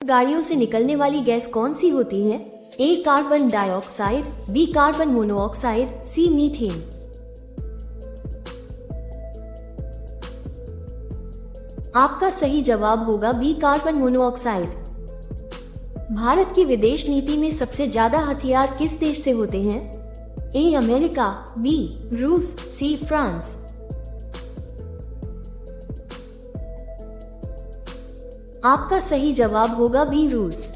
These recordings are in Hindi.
गाड़ियों से निकलने वाली गैस कौन सी होती है? A carbon dioxide, B carbon monoxide, C methane. आपका सही जवाब होगा बी कार्बन मोनोऑक्साइड। भारत की विदेश नीति में सबसे ज्यादा हथियार किस देश से होते हैं? ए अमेरिका, बी रूस, सी फ्रांस। आपका सही जवाब होगा बी रूस।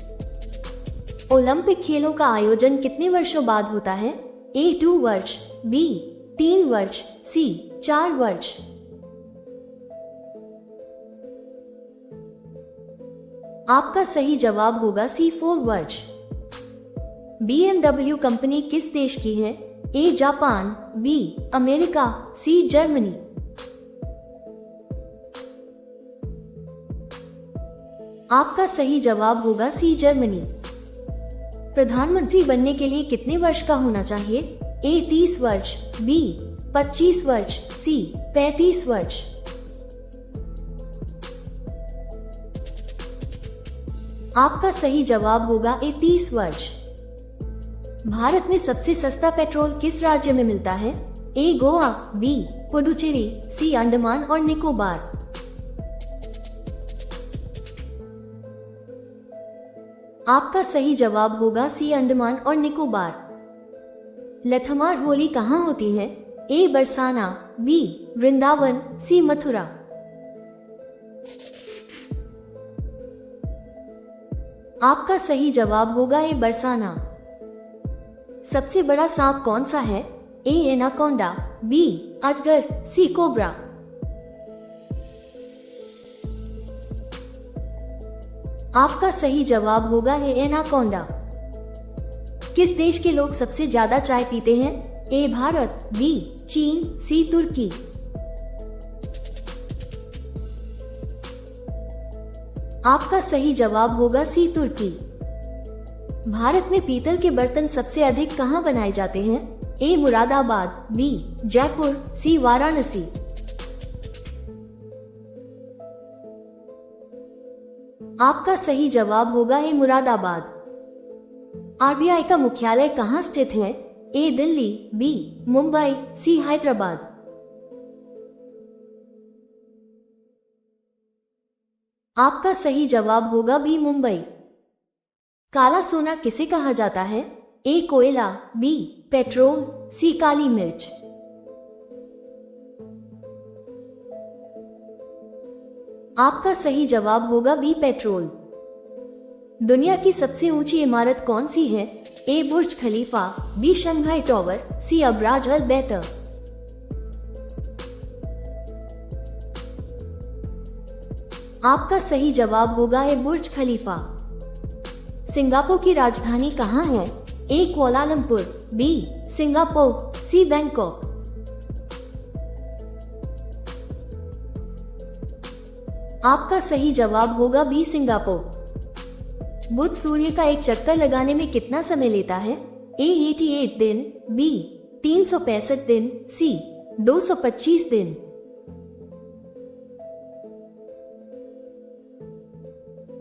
ओलंपिक खेलों का आयोजन कितने वर्षों बाद होता है? ए 2 वर्ष, बी 3 वर्ष, सी 4 वर्ष। आपका सही जवाब होगा सी 4 वर्ष। BMW कंपनी किस देश की है? A Japan, B America, C Germany. आपका सही जवाब होगा सी जर्मनी। प्रधानमंत्री बनने के लिए कितने वर्ष का होना चाहिए? ए 30 वर्ष, बी 25 वर्ष, सी 35 वर्ष। आपका सही जवाब होगा ए 30 वर्ष। भारत में सबसे सस्ता पेट्रोल किस राज्य में मिलता है? ए गोवा, बी पुडुचेरी, सी अंडमान और निकोबार। आपका सही जवाब होगा सी अंडमान और निकोबार। लठमार होली कहाँ होती है? ए बरसाना, बी वृंदावन, सी मथुरा। आपका सही जवाब होगा ए बरसाना। सबसे बड़ा सांप कौन सा है? ए एनाकोंडा, बी अजगर, सी कोबरा। आपका सही जवाब होगा ए एनाकोंडा। किस देश के लोग सबसे ज्यादा चाय पीते हैं? ए भारत, बी चीन, सी तुर्की। आपका सही जवाब होगा सी तुर्की। भारत में पीतल के बर्तन सबसे अधिक कहाँ बनाए जाते हैं? ए मुरादाबाद, बी जयपुर, सी वाराणसी। आपका सही जवाब होगा ए मुरादाबाद। आरबीआई का मुख्यालय कहाँ स्थित है? ए दिल्ली, बी मुंबई, सी हैदराबाद। आपका सही जवाब होगा बी मुंबई। काला सोना किसे कहा जाता है? ए कोयला, बी पेट्रोल, सी काली मिर्च। आपका सही जवाब होगा बी पेट्रोल। दुनिया की सबसे ऊंची इमारत कौन सी है? ए बुर्ज खलीफा, बी शंघाई टॉवर, सी अबराज अल बैत। आपका सही जवाब होगा ए बुर्ज खलीफा। सिंगापुर की राजधानी कहाँ है? ए कुआलालंपुर, बी सिंगापुर, सी बैंकॉक। आपका सही जवाब होगा बी सिंगापुर। बुध सूर्य का एक चक्कर लगाने में कितना समय लेता है? ए 88 दिन, बी 365 दिन, सी 225 दिन।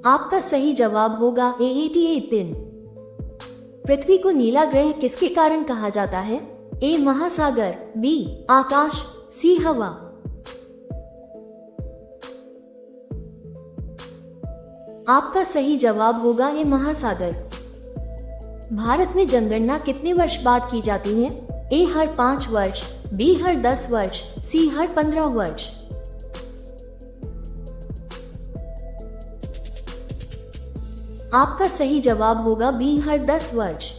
आपका सही जवाब होगा ए 88 दिन। पृथ्वी को नीला ग्रह किसके कारण कहा जाता है? ए महासागर, बी आकाश, सी हवा। आपका सही जवाब होगा ए महासागर। भारत में जनगणना कितने वर्ष बाद की जाती है? ए हर 5 वर्ष, बी हर 10 वर्ष, सी हर 15 वर्ष। आपका सही जवाब होगा बी हर 10 वर्ष।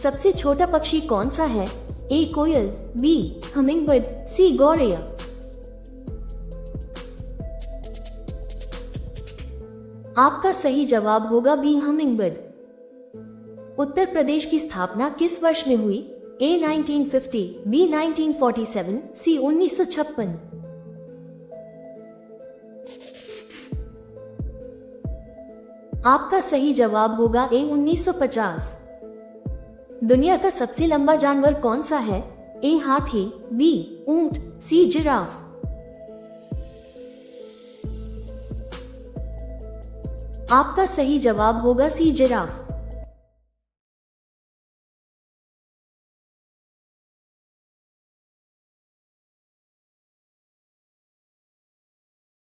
सबसे छोटा पक्षी कौन सा है? ए कोयल, बी हमिंगबर्ड, सी गौरैया। आपका सही जवाब होगा बी हमिंगबर्ड। उत्तर प्रदेश की स्थापना किस वर्ष में हुई? ए 1950, बी 1947, सी 1956। आपका सही जवाब होगा ए 1950। दुनिया का सबसे लंबा जानवर कौन सा है? ए हाथी, बी ऊंट, सी जिराफ। आपका सही जवाब होगा सी जिराफ।